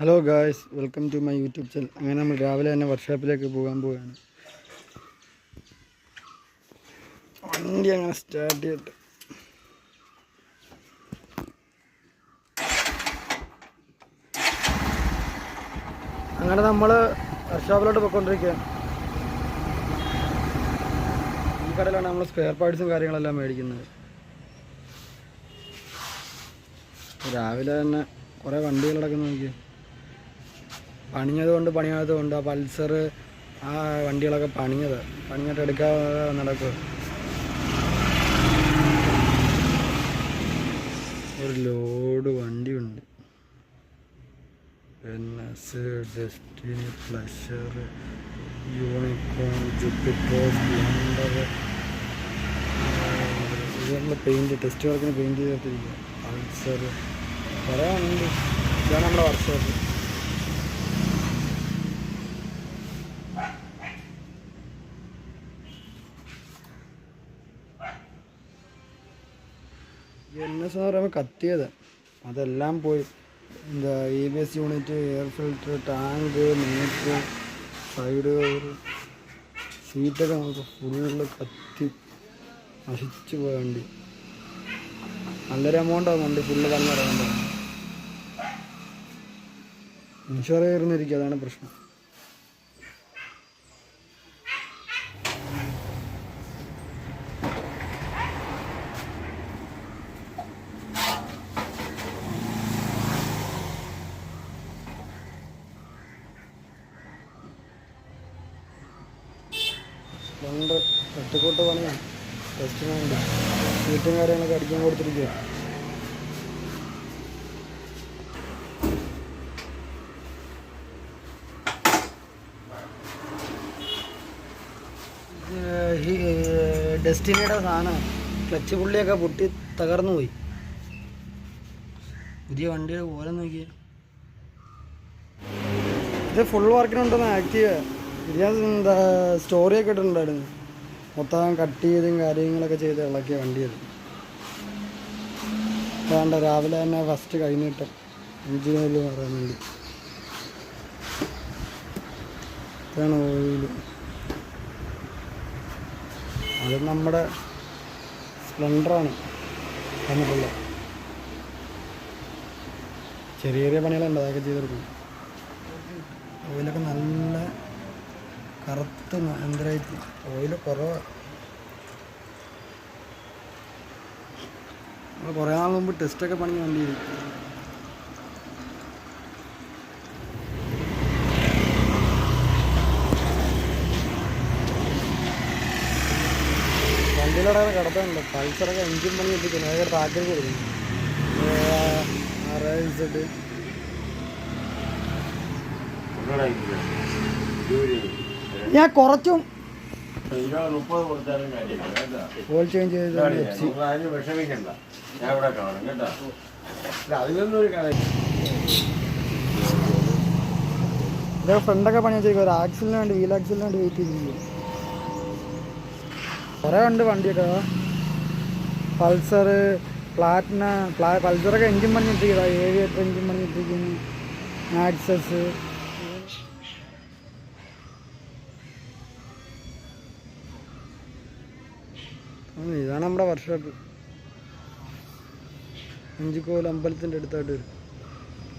Hello guys, welcome to my YouTube channel. അങ്ങനെ നമ്മൾ രാവിലെ തന്നെ വർക്ക്ഷോപ്പിലേക്ക് പോകാൻ പോവുകയാണ്. വണ്ടി അങ്ങനെ സ്റ്റാർട്ട് ചെയ്തിട്ട് അങ്ങനെ നമ്മൾ വർക്ക്ഷോപ്പിലോട്ട് പോയിക്കൊണ്ടിരിക്കുകയാണ്. ഈ കടയിലാണ് നമ്മൾ സ്പെയർ പാർട്സും കാര്യങ്ങളെല്ലാം മേടിക്കുന്നത്. രാവിലെ തന്നെ കുറേ വണ്ടികൾ കിടക്കുന്നു. നോക്കി, പണിഞ്ഞതുകൊണ്ട് പണിയാത്തതുകൊണ്ട് ആ പൾസർ ആ വണ്ടികളൊക്കെ പണിഞ്ഞിട്ട് എടുക്കാതെ നടക്കുക. ഒരു ലോഡ് വണ്ടിയുണ്ട്. NS, Destiny, Pleasure, Unicorn, Jupiter, Splendor. ഇത് നമ്മൾ ടെസ്റ്റ് വർക്കിന് പെയിൻറ്റ് ചെയ്തിട്ടിരിക്കുക. പൾസർ കുറേ ഉണ്ട്. ഇതാണ് നമ്മുടെ വർക്ക്ഷോപ്പ്. എൻഎസ് എന്ന് പറയുമ്പോൾ കത്തിയത് അതെല്ലാം പോയി. എന്താ EBS unit, air filter, tank, meter, side cover, സീറ്റൊക്കെ നമുക്ക് ഫുള്ള് കത്തി നശിച്ചു പോയ വണ്ടി. നല്ലൊരു എമൗണ്ട് ആവും വണ്ടി ഫുള്ള് വന്നിറങ്ങേണ്ടത്. ഇൻഷുർ കയറുന്നിരിക്കും, അതാണ് പ്രശ്നം. രണ്ട് തട്ടിക്കൂട്ട് പണിയാണ്. ടെസ്റ്റിന് വേണ്ടി സീറ്റും കാര്യങ്ങളൊക്കെ അടിക്കാൻ കൊടുത്തിരിക്കുക. ഡെസ്റ്റിനിയുടെ സാധനം ക്ലച്ച് പുള്ളിയൊക്കെ പൊട്ടി തകർന്നു പോയി. പുതിയ വണ്ടിയുടെ പോലെ നോക്കിയ ഇത് ഫുൾ വർക്കിനുണ്ടെന്ന് ആക്റ്റീവ്. എന്താ സ്റ്റോറിയൊക്കെ ഇട്ടിട്ടുണ്ടായിരുന്നു. മൊത്തം കട്ട് ചെയ്തും കാര്യങ്ങളൊക്കെ ചെയ്ത് ഇളക്കിയ വണ്ടിയത്. വേണ്ട രാവിലെ തന്നെ ഫസ്റ്റ് കഴിഞ്ഞിട്ട് 5 മണി പറയാൻ വേണ്ടി. ഇതാണ് ഓയിൽ. അത് നമ്മുടെ സ്പ്ലെൻഡറാണ് വന്നിട്ടുള്ളത്. ചെറിയ ചെറിയ പണികളുണ്ട്, അതൊക്കെ ചെയ്തെടുക്കും. ഓയിലൊക്കെ നല്ല കറുത്ത് എന്തായിട്ട് ഓയിൽ കുറവാണ്. നമ്മൾ കുറേ നാൾ മുമ്പ് ടെസ്റ്റൊക്കെ പണിഞ്ഞ വണ്ടി. വണ്ടിയിലൂടെ കിടത്തുന്നുണ്ട്. പൾസറൊക്കെ എഞ്ചിൻ പണി എത്തിക്കുന്നു. അതൊക്കെ ടാക്കിൽ കൊടുക്കുന്നു. RZ ഞാൻ കുറച്ചും ഓയിൽ ചേഞ്ച് ചെയ്ത് ഇതൊക്കെ ഫ്രണ്ടൊക്കെ പണി വെച്ചേക്കും. ഒരു ആക്സിലിന് വേണ്ടി, വീൽ ആക്സിലിന് വേണ്ടി വെയിറ്റ് ചെയ്തിരിക്കും. കുറേ ഉണ്ട് വണ്ടിയൊക്കെ. പൾസർ, പ്ലാറ്റിന, പൾസറൊക്കെ എഞ്ചിൻ പണി ഇട്ടിരിക്കുക. ഏവിയേറ്റർ എഞ്ചിൻ പണി ഇട്ടിരിക്കുന്നു. ആക്സസ്. ഇതാണ് നമ്മുടെ വർക്ക്ഷോപ്പ്. അഞ്ചിക്കോൽ അമ്പലത്തിൻ്റെ അടുത്തായിട്ട് വരും.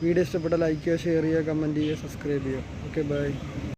വീഡിയോ ഇഷ്ടപ്പെട്ട ലൈക്ക് ചെയ്യുക, ഷെയർ ചെയ്യുക, കമൻറ്റ് ചെയ്യുക, സബ്സ്ക്രൈബ് ചെയ്യുക. Okay, by.